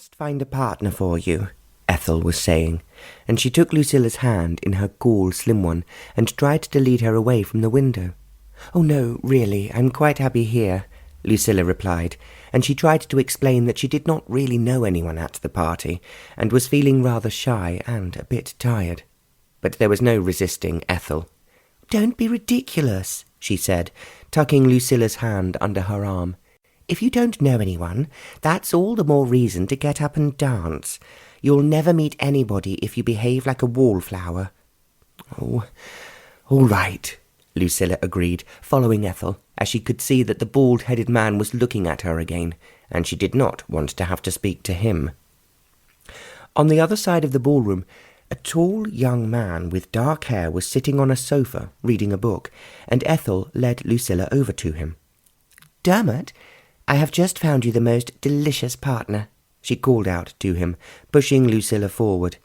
must find a partner for you," Ethel was saying, and she took Lucilla's hand in her cool, slim one and tried to lead her away from the window. "Oh, no, really, I'm quite happy here," Lucilla replied, and she tried to explain that she did not really know anyone at the party and was feeling rather shy and a bit tired. But there was no resisting Ethel. "Don't be ridiculous," she said, tucking Lucilla's hand under her arm. "If you don't know anyone, that's all the more reason to get up and dance. You'll never meet anybody if you behave like a wallflower." "Oh, all right," Lucilla agreed, following Ethel, as she could see that the bald-headed man was looking at her again, and she did not want to have to speak to him. On the other side of the ballroom, a tall young man with dark hair was sitting on a sofa reading a book, and Ethel led Lucilla over to him. "Dermot, I have just found you the most delicious partner," she called out to him, pushing Lucilla forward.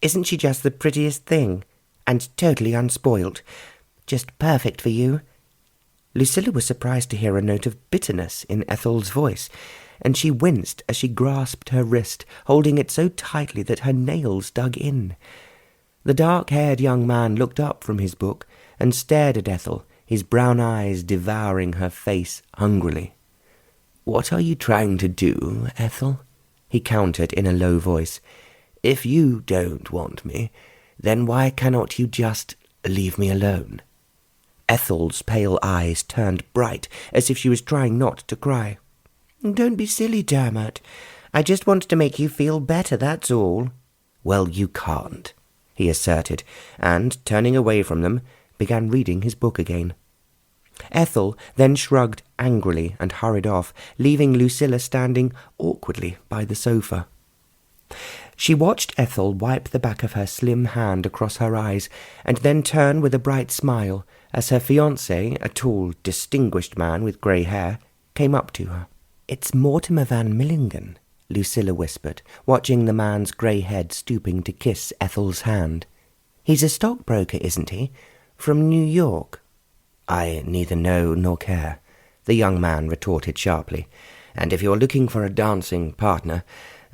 "Isn't she just the prettiest thing? And totally unspoilt. Just perfect for you." Lucilla was surprised to hear a note of bitterness in Ethel's voice, and she winced as she grasped her wrist, holding it so tightly that her nails dug in. The dark-haired young man looked up from his book and stared at Ethel, his brown eyes devouring her face hungrily. "What are you trying to do, Ethel?" he countered in a low voice. "If you don't want me, then why cannot you just leave me alone?" Ethel's pale eyes turned bright, as if she was trying not to cry. "Don't be silly, Dermot. I just want to make you feel better, that's all." "Well, you can't," he asserted, and, turning away from them, began reading his book again. Ethel then shrugged angrily and hurried off, leaving Lucilla standing awkwardly by the sofa. She watched Ethel wipe the back of her slim hand across her eyes, and then turn with a bright smile as her fiancé, a tall, distinguished man with grey hair, came up to her. "It's Mortimer Van Millingen," Lucilla whispered, watching the man's grey head stooping to kiss Ethel's hand. "He's a stockbroker, isn't he? From New York?" "I neither know nor care," the young man retorted sharply, "and if you're looking for a dancing partner,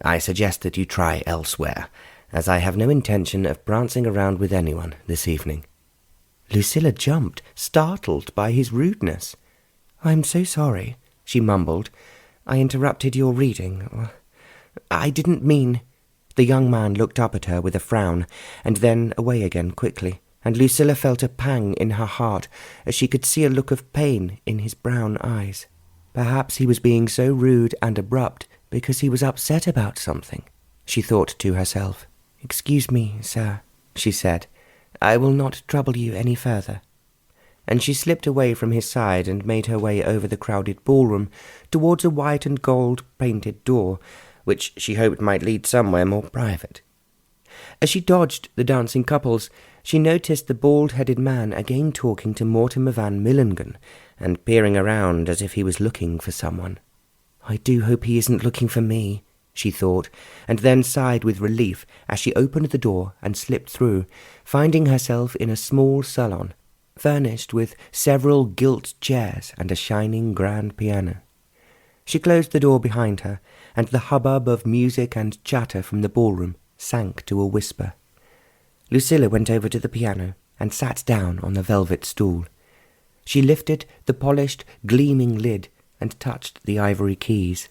I suggest that you try elsewhere, as I have no intention of prancing around with anyone this evening." Lucilla jumped, startled by his rudeness. "I'm so sorry," she mumbled. "I interrupted your reading. I didn't mean—" The young man looked up at her with a frown, and then away again quickly, and Lucilla felt a pang in her heart as she could see a look of pain in his brown eyes. Perhaps he was being so rude and abrupt because he was upset about something, she thought to herself. "Excuse me, sir," she said. "I will not trouble you any further." And she slipped away from his side and made her way over the crowded ballroom towards a white and gold painted door, which she hoped might lead somewhere more private. As she dodged the dancing couples, she noticed the bald-headed man again talking to Mortimer Van Millingen and peering around as if he was looking for someone. "I do hope he isn't looking for me," she thought, and then sighed with relief as she opened the door and slipped through, finding herself in a small salon, furnished with several gilt chairs and a shining grand piano. She closed the door behind her, and the hubbub of music and chatter from the ballroom sank to a whisper. Lucilla went over to the piano and sat down on the velvet stool. She lifted the polished, gleaming lid and touched the ivory keys.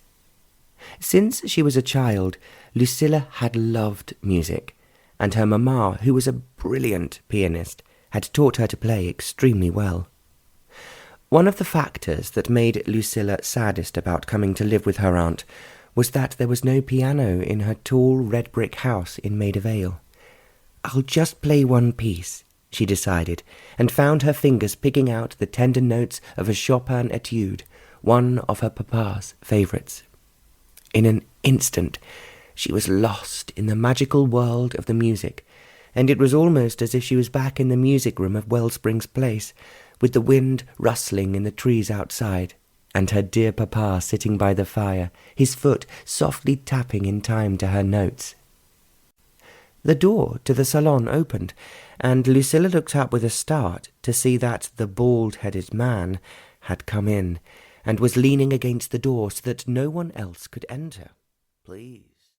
Since she was a child, Lucilla had loved music, and her mamma, who was a brilliant pianist, had taught her to play extremely well. One of the factors that made Lucilla saddest about coming to live with her aunt was that there was no piano in her tall red-brick house in Maida Vale. "I'll just play one piece," she decided, and found her fingers picking out the tender notes of a Chopin etude, one of her papa's favourites. In an instant, she was lost in the magical world of the music, and it was almost as if she was back in the music room of Wellsprings Place, with the wind rustling in the trees outside, and her dear papa sitting by the fire, his foot softly tapping in time to her notes. The door to the salon opened, and Lucilla looked up with a start to see that the bald-headed man had come in, and was leaning against the door so that no one else could enter. "Please."